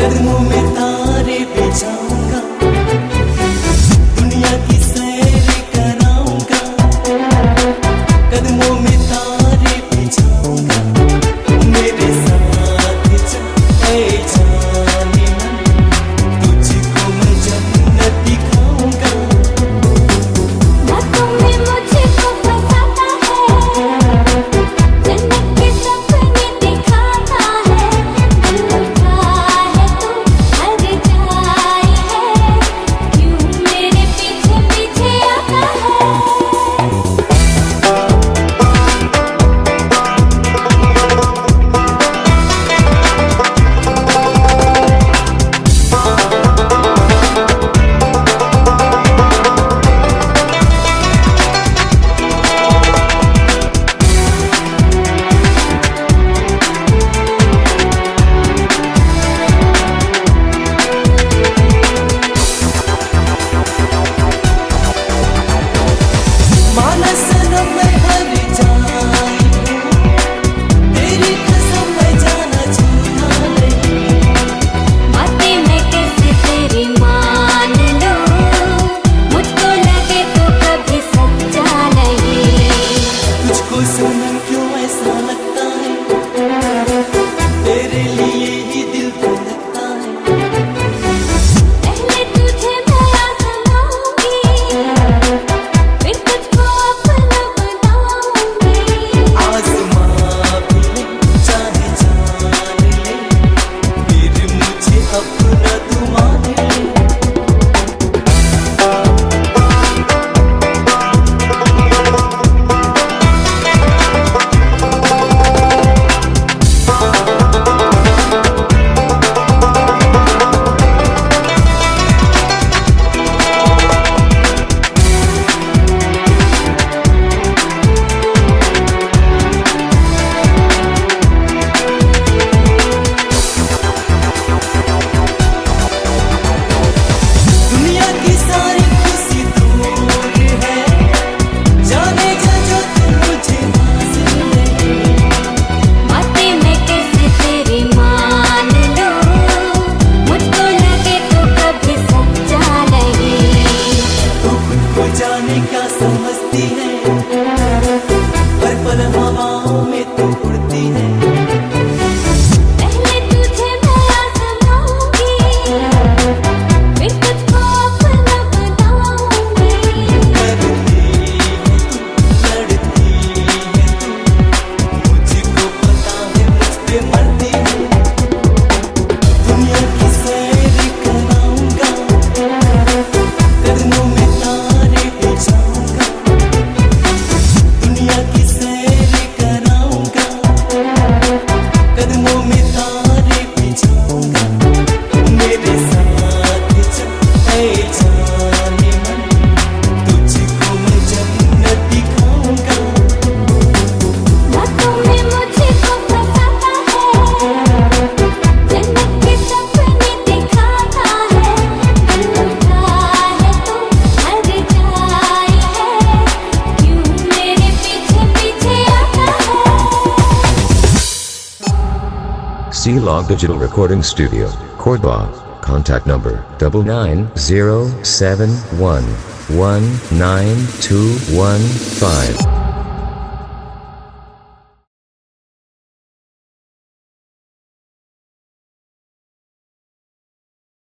कदमों में तारे बिछाऊंगा, दुनिया की सैर कराऊंगा, कदमों में तारे बिछाऊंगा, मेरे साथ चल जाने मन, तुझको मैं जन्नत दिखाऊंगा। बातों में मुझको फंसाता है, जन्नत के सपने दिखाता है, दिल उठा है तू हर जाए है, क्यों मेरे पीछे पीछे आता है। मानस न मैं हर जाई हूँ, तेरी कसम मैं जाना छूना नहीं। बातें मैं कैसे तेरी मान लूं, मुझको लगे तो कभी सच्चा नहीं। तुझको सनम क्यों ऐसा लगता है, तेरे लिए ही दिल धड़कता है। पहले तुझे मैं आजमाऊंगी, फिर तुझको अपना बनाऊंगी। आज़मा भी ले, चाहे जान ले, फिर मुझे अपना तू मान ले। दुनिया की सारी खुशी दूर है, जाने जा जो तू मुझे हासिल नहीं। बातें मैं कैसे तेरी मान लूं, मुझको लगे तो कभी सच्चा नहीं। तू खुद को जाने क्या समझती है, हर पल हवाओं में तू उड़ती है। पहले तुझे मैं आजमाऊंगी, फिर तुझको अपना बनाऊंगी। करती है तू, लड़ती है तू, मुझको पता है मुझ पे मरती है। दुनिया की सैर कराऊंगा, कदमों में तारे बिछाऊंगा, दुनिया की सैर कराऊंगा, कदमों में तारे बिछाऊंगा, मेरे साथ चल जाने मन, तुझको मैं जन्नत दिखाऊंगा। बातों में मुझको फंसाता है, जन्नत के सपने दिखाता है, दिल उठा है तू हर जाए है, क्यों मेरे पीछे पीछे आता है। C-Log Digital Recording Studio, Korba. Contact number 99071192115.